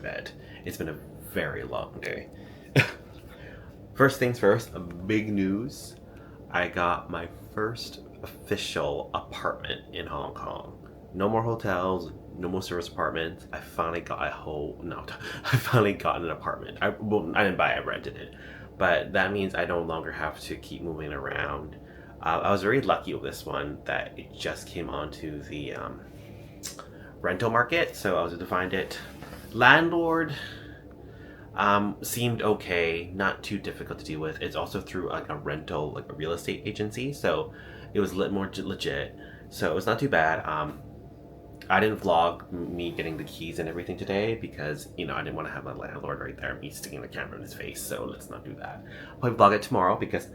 bed. It's been a very long day. First things first, big news. I got my first official apartment in Hong Kong. No more hotels, no more service apartments. I finally got I finally got an apartment. I didn't buy it, I rented it. But that means I no longer have to keep moving around. I was very lucky with this one that it just came onto the rental market, so I was able to find it. Landlord seemed okay, not too difficult to deal with. It's also through like a rental, like a real estate agency, so it was a little more legit. So it was not too bad. I didn't vlog me getting the keys and everything today because, I didn't want to have my landlord right there, me sticking the camera in his face, so let's not do that. I'll probably vlog it tomorrow because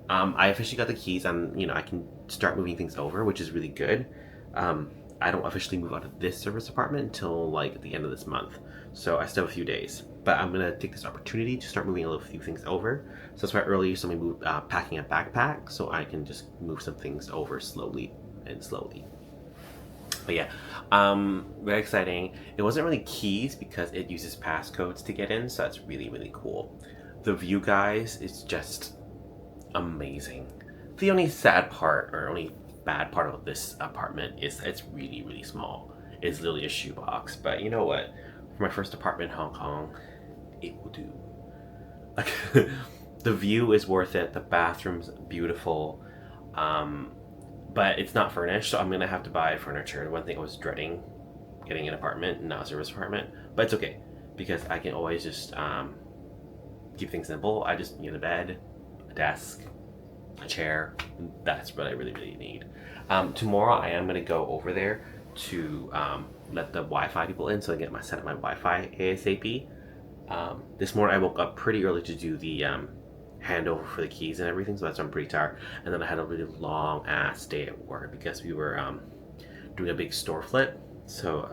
I officially got the keys and, I can start moving things over, which is really good. I don't officially move out of this service apartment until like the end of this month, so I still have a few days. But I'm gonna take this opportunity to start moving a few things over. So that's why earlier you saw me packing a backpack, so I can just move some things over slowly. But yeah, very exciting. It wasn't really keys because it uses passcodes to get in, so that's really, really cool. The view, guys, is just amazing. The only sad part, or only bad part of this apartment is it's really, really small. It's literally a shoebox, but you know what? For my first apartment in Hong Kong, it will do. Like, the view is worth it. The bathroom's beautiful. But it's not furnished, so I'm gonna have to buy furniture. One thing I was dreading getting an apartment, not a service apartment, but it's okay because I can always just keep things simple. I just need a bed, a desk, a chair. That's what I really, really need. Tomorrow I am gonna go over there to let the Wi-Fi people in so I get set up my Wi-Fi ASAP. This morning I woke up pretty early to do the handover for the keys and everything, so that's why I'm pretty tired. And then I had a really long ass day at work because we were doing a big store flip. So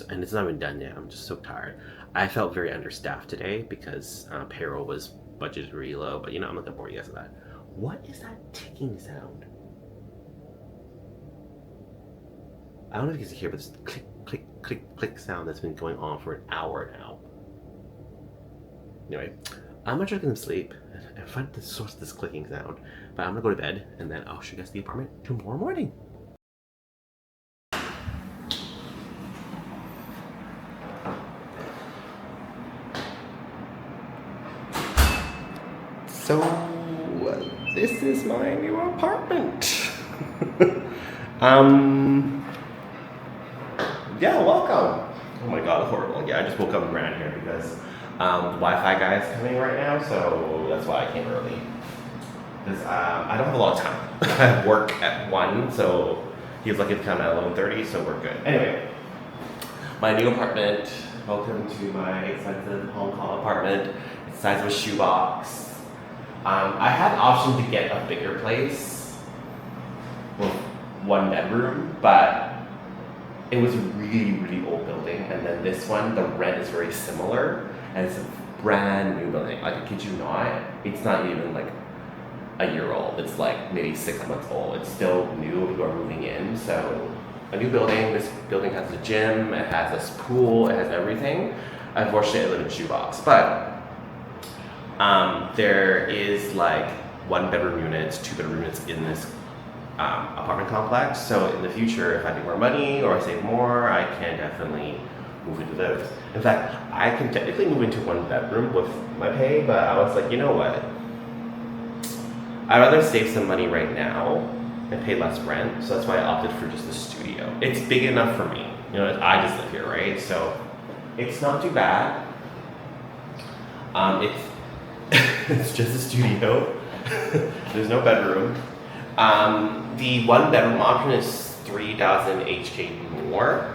and it's not even done yet. I'm just so tired. I felt very understaffed today because payroll was budgeted really low, but I'm not gonna bore you guys with that. What is that ticking sound? I don't know if you can hear, but this click, click, click, click sound that's been going on for an hour now. Anyway, I'm gonna try to get some sleep and find the source of this clicking sound. But I'm gonna go to bed and then I'll show you guys the apartment tomorrow morning. So, this is my new apartment. Yeah, welcome. Oh my god, horrible. Yeah, I just woke up and ran here because the Wi-Fi guy is coming right now, so that's why I came early. Because I don't have a lot of time. I have work at 1, so he was lucky to come at 11:30, so we're good. Anyway, my new apartment. Welcome to my expensive Hong Kong apartment. It's the size of a shoebox. I had the option to get a bigger place with 1 bedroom, but it was a really, really old building, and then this one, the rent is very similar, and it's a brand new building. Like, I kid you not, it's not even like a year old. It's like maybe 6 months old. It's still new. People are moving in, so a new building. This building has a gym, it has a pool, it has everything. Unfortunately, I live in a shoebox, but there is like 1-bedroom units, 2-bedroom units in this apartment complex. So in the future, if I make more money or I save more, I can definitely move into those. In fact, I can technically move into 1 bedroom with my pay, but I was like, you know what? I'd rather save some money right now and pay less rent. So that's why I opted for just the studio. It's big enough for me. I just live here, right? So it's not too bad. It's just a studio. There's no bedroom. The 1-bedroom option is 3,000 HK more.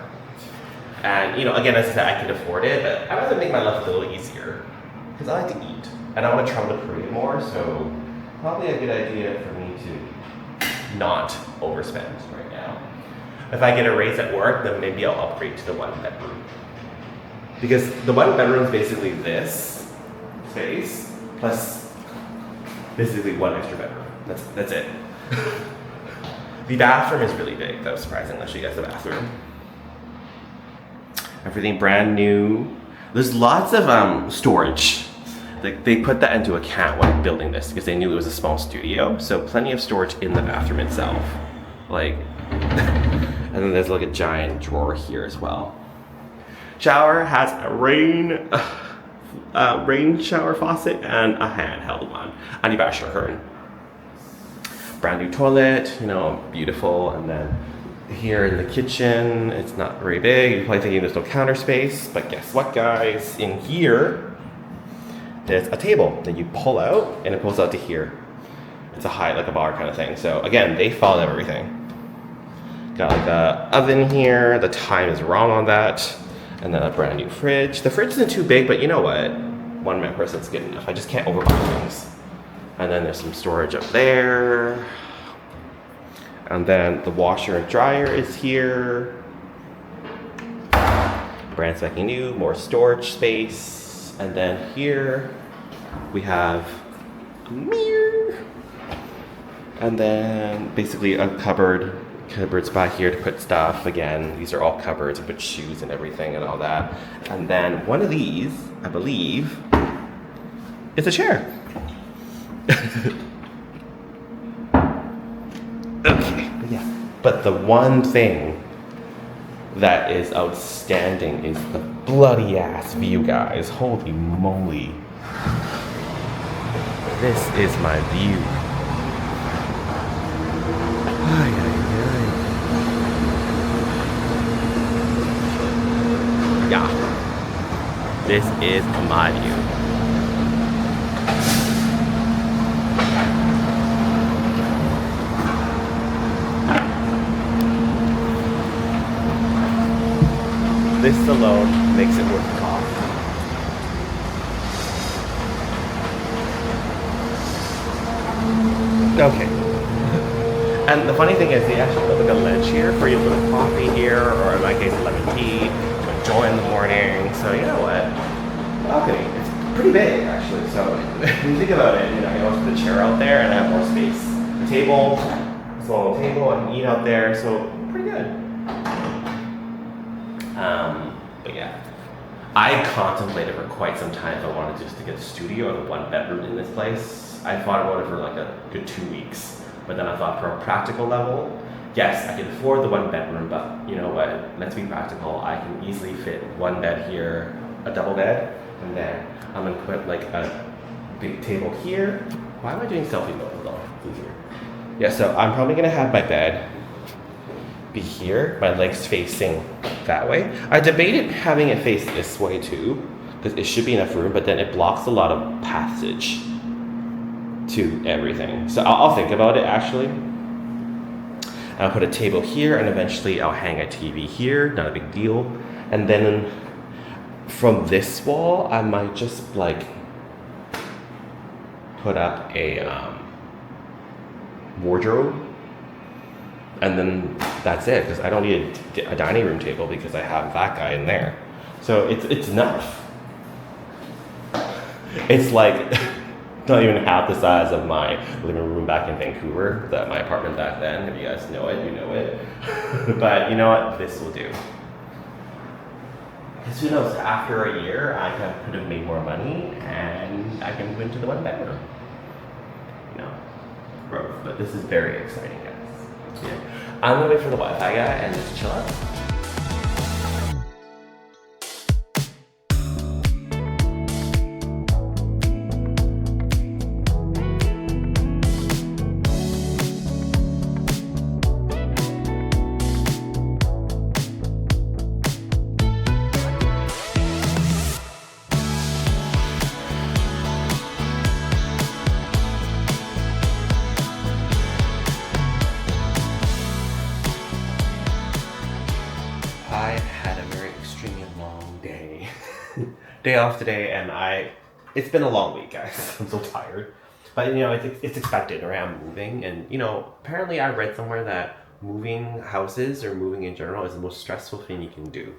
And, again, as I said, I can afford it, but I'd rather make my life a little easier because I like to eat and I want to travel to Korea more, so probably a good idea for me to not overspend right now. If I get a raise at work, then maybe I'll upgrade to the 1-bedroom. Because the 1-bedroom is basically this space plus basically 1 extra bedroom. That's it. The bathroom is really big, though, surprisingly. I'll show you guys the bathroom. Everything brand new. There's lots of storage. They put that into account when building this because they knew it was a small studio. So plenty of storage in the bathroom itself. Like, and then there's like a giant drawer here as well. Shower has a rain shower faucet and a handheld one. And a shower curtain. Brand new toilet, you know, beautiful. And then here in the kitchen, it's not very big. You're probably thinking there's no counter space, but guess what, guys? In here, there's a table that you pull out and it pulls out to here. It's a high, like a bar kind of thing. So again, they followed everything. Got like a oven here. The time is wrong on that. And then a brand new fridge. The fridge isn't too big, but you know what? One man person's good enough. I just can't overbuy things. And then there's some storage up there. And then the washer and dryer is here. Brand spanking new, more storage space. And then here we have a mirror. And then basically a cupboard. Cupboards back here to put stuff. Again, these are all cupboards to put shoes and everything and all that. And then one of these, I believe, is a chair. Okay, but the one thing that is outstanding is the bloody ass view, guys. Holy moly. This is my view. Yeah. This is my view. This alone makes it worth the cost. Okay. And the funny thing is they actually put like a ledge here for you to put a coffee here, or in my case lemon tea, to enjoy in the morning. So you know what? Balcony, it's pretty big actually. So when you think about it, you know, I can always put a chair out there and I have more space. The table, small table, I can eat out there, so pretty good. But yeah, I contemplated for quite some time if I wanted just to get a studio or a one bedroom in this place. I thought about it for like a good 2 weeks, but then I thought for a practical level, yes, I can afford the one bedroom, but you know what, let's be practical. I can easily fit one bed here, a double bed, and then I'm gonna put like a big table here. Why am I doing selfie mode though? It's easier. Yeah, so I'm probably gonna have my bed be here, my legs facing that way. I debated having it face this way too, because it should be enough room, but then it blocks a lot of passage to everything. So I'll think about it actually. I'll put a table here and eventually I'll hang a TV here, not a big deal. And then from this wall, I might just like put up a wardrobe. And then that's it, because I don't need a dining room table because I have that guy in there. So it's enough. It's like not even half the size of my living room back in Vancouver, my apartment back then. If you guys know it, you know it. But you know what? This will do. Because who knows, after a year, I could have made more money and I can move into the one bedroom. You know, growth. But this is very exciting, guys. Yeah. I'm gonna wait for the Wi-Fi guy and just chill out. I had a very extremely long day. Day off today, and it's been a long week, guys. I'm so tired. But you know, it's expected, right? I'm moving, and you know, apparently I read somewhere that moving houses or moving in general is the most stressful thing you can do.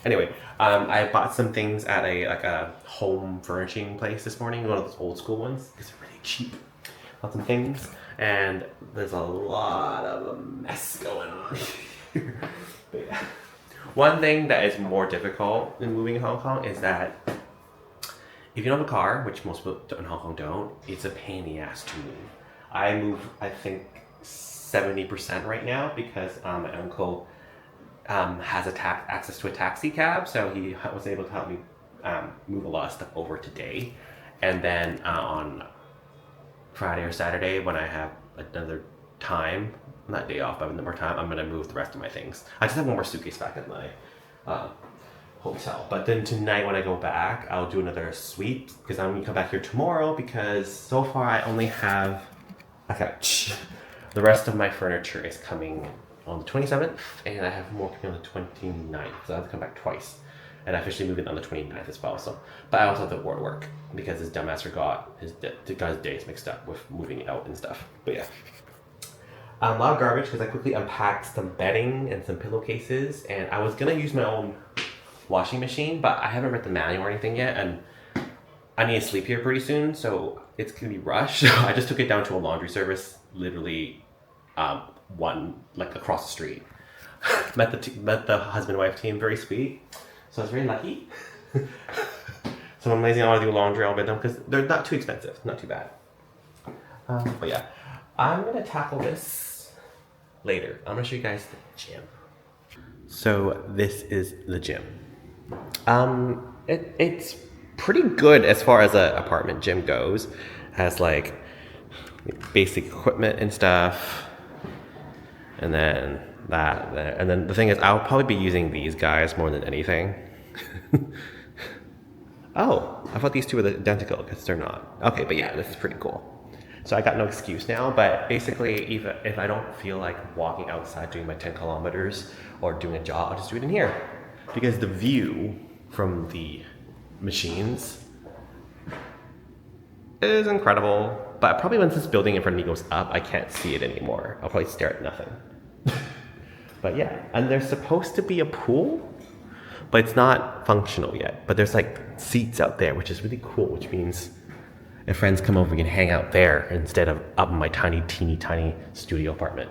Anyway, I bought some things at a home furnishing place this morning, one of those old school ones, because they're really cheap. Bought some things, and there's a lot of a mess going on here. But yeah. One thing that is more difficult in moving in Hong Kong is that if you don't have a car, which most people in Hong Kong don't, it's a pain in the ass to move. I move, I think, 70% right now because my uncle has access to a taxi cab, so he was able to help me move a lot of stuff over today. And then on Friday or Saturday, when I have another time, not day off, but more time, I'm gonna move the rest of my things. I just have one more suitcase back at my hotel. But then tonight when I go back, I'll do another sweep because I'm gonna come back here tomorrow because so far I only have, the rest of my furniture is coming on the 27th and I have more coming on the 29th, so I have to come back twice. And I officially moved in on the 29th as well. So, but I also have to ward work because his dumbass got his days mixed up with moving out and stuff. But yeah. A lot of garbage because I quickly unpacked some bedding and some pillowcases, and I was gonna use my own washing machine, but I haven't read the manual or anything yet, and I need to sleep here pretty soon, so it's gonna be rushed. So I just took it down to a laundry service, literally across the street. met the husband-wife team, very sweet. So I was very lucky. So I'm lazy, I want to do laundry all with them because they're not too expensive, not too bad. But yeah, I'm gonna tackle this later. I'm gonna show you guys the gym. So this is the gym. It's pretty good as far as an apartment gym goes. It has like basic equipment and stuff, and then and then the thing is, I'll probably be using these guys more than anything. Oh, I thought these two were identical because they're not. Okay, but yeah, this is pretty cool. So I got no excuse now, but basically if I don't feel like walking outside doing my 10 kilometers or doing a jog, I'll just do it in here. Because the view from the machines is incredible. But probably once this building in front of me goes up, I can't see it anymore. I'll probably stare at nothing. But yeah, and there's supposed to be a pool, but it's not functional yet. But there's like seats out there, which is really cool, which means if friends come over, we can hang out there instead of up in my teeny tiny studio apartment.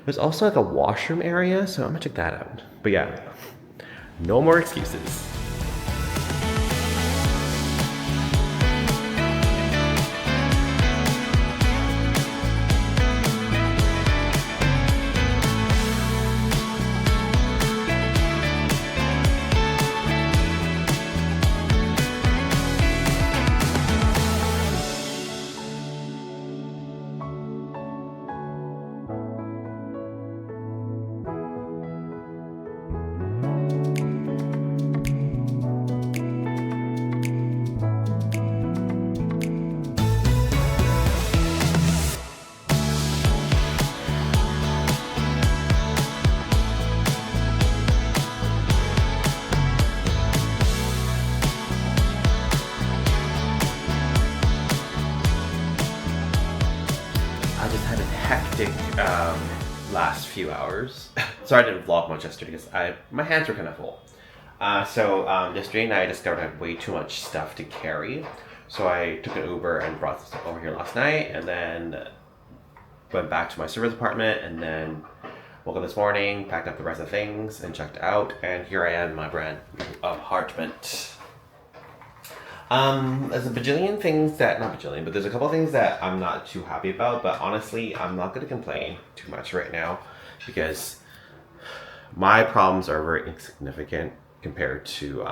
There's also like a washroom area, so I'm gonna check that out. But yeah, no more excuses. I just had a hectic last few hours. Sorry I didn't vlog much yesterday because my hands were kind of full. So yesterday night I discovered I had way too much stuff to carry. So I took an Uber and brought this stuff over here last night, and then went back to my server's apartment, and then woke up this morning, packed up the rest of the things, and checked out. And here I am in my brand apartment. There's a bajillion things that, not bajillion, but there's a couple things that I'm not too happy about, but honestly, I'm not going to complain too much right now because my problems are very insignificant compared to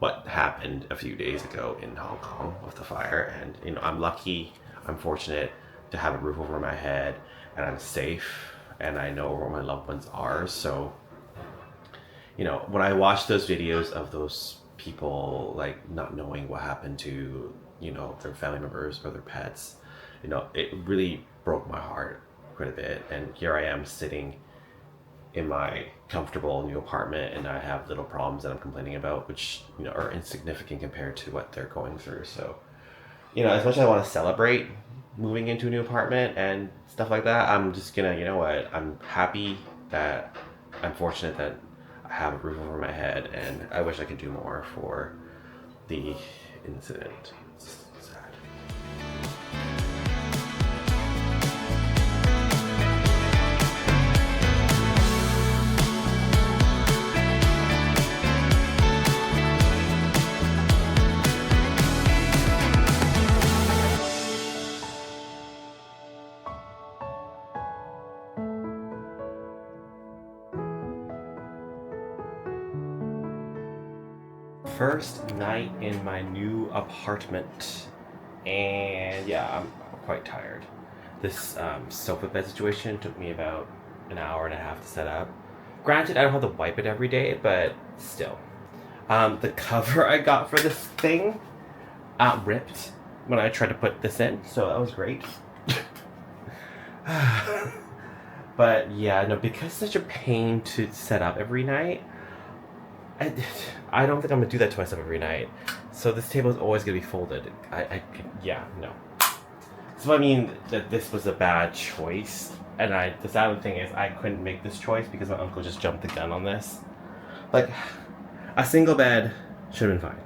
what happened a few days ago in Hong Kong with the fire. And, you know, I'm lucky, I'm fortunate to have a roof over my head, and I'm safe, and I know where my loved ones are. So, you know, when I watch those videos of those people like not knowing what happened to, you know, their family members or their pets, you know, it really broke my heart quite a bit. And here I am sitting in my comfortable new apartment, and I have little problems that I'm complaining about, which, you know, are insignificant compared to what they're going through. So, you know, as much as I want to celebrate moving into a new apartment and stuff like that, I'm just gonna, you know what, I'm happy that I'm fortunate that I have a roof over my head, and I wish I could do more for the incident. It's sad. first night in my new apartment, and yeah, I'm quite tired. This sofa bed situation took me about an hour and a half to set up. Granted, I don't have to wipe it every day, but still. The cover I got for this thing ripped when I tried to put this in, so that was great. But yeah, no, because it's such a pain to set up every night, I don't think I'm gonna do that to myself every night. So this table is always gonna be folded. Yeah, no. So I mean that this was a bad choice, and the sad thing is I couldn't make this choice because my uncle just jumped the gun on this. Like, a single bed should have been fine.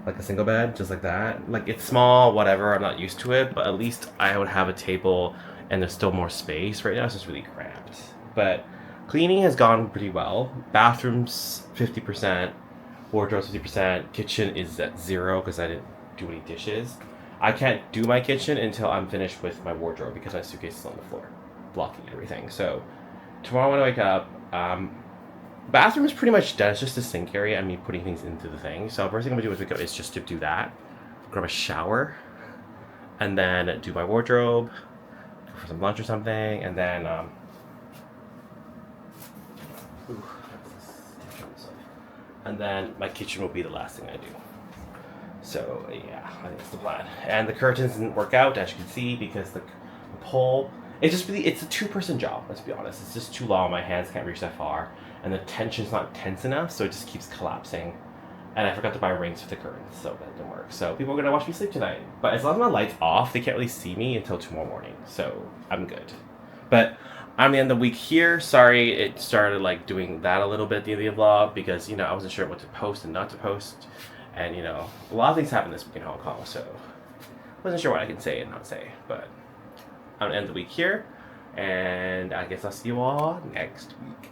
Like a single bed, just like that. Like, it's small, whatever, I'm not used to it, but at least I would have a table and there's still more space. Right now it's just really cramped. But cleaning has gone pretty well. Bathrooms 50%, wardrobes 50%, kitchen is at 0 because I didn't do any dishes. I can't do my kitchen until I'm finished with my wardrobe because my suitcase is on the floor, blocking everything. So tomorrow when I wake up, bathroom is pretty much done. It's just the sink area and me putting things into the thing. So first thing I'm gonna do when I wake up is just to do that, grab a shower, and then do my wardrobe, go for some lunch or something, and then and then my kitchen will be the last thing I do. So yeah, I think that's the plan. And the curtains didn't work out, as you can see, because the pole, it's a 2-person job, let's be honest. It's just too long, my hands can't reach that far, and the tension's not tense enough, so it just keeps collapsing. And I forgot to buy rings for the curtains, so that didn't work. So people are gonna watch me sleep tonight. But as long as my light's off, they can't really see me until tomorrow morning, so I'm good. But I'm the end of the week here. Sorry it started like doing that a little bit at the end of the vlog because, I wasn't sure what to post and not to post. And, a lot of things happened this week in Hong Kong, so wasn't sure what I can say and not say. But I'm going to end the week here, and I guess I'll see you all next week.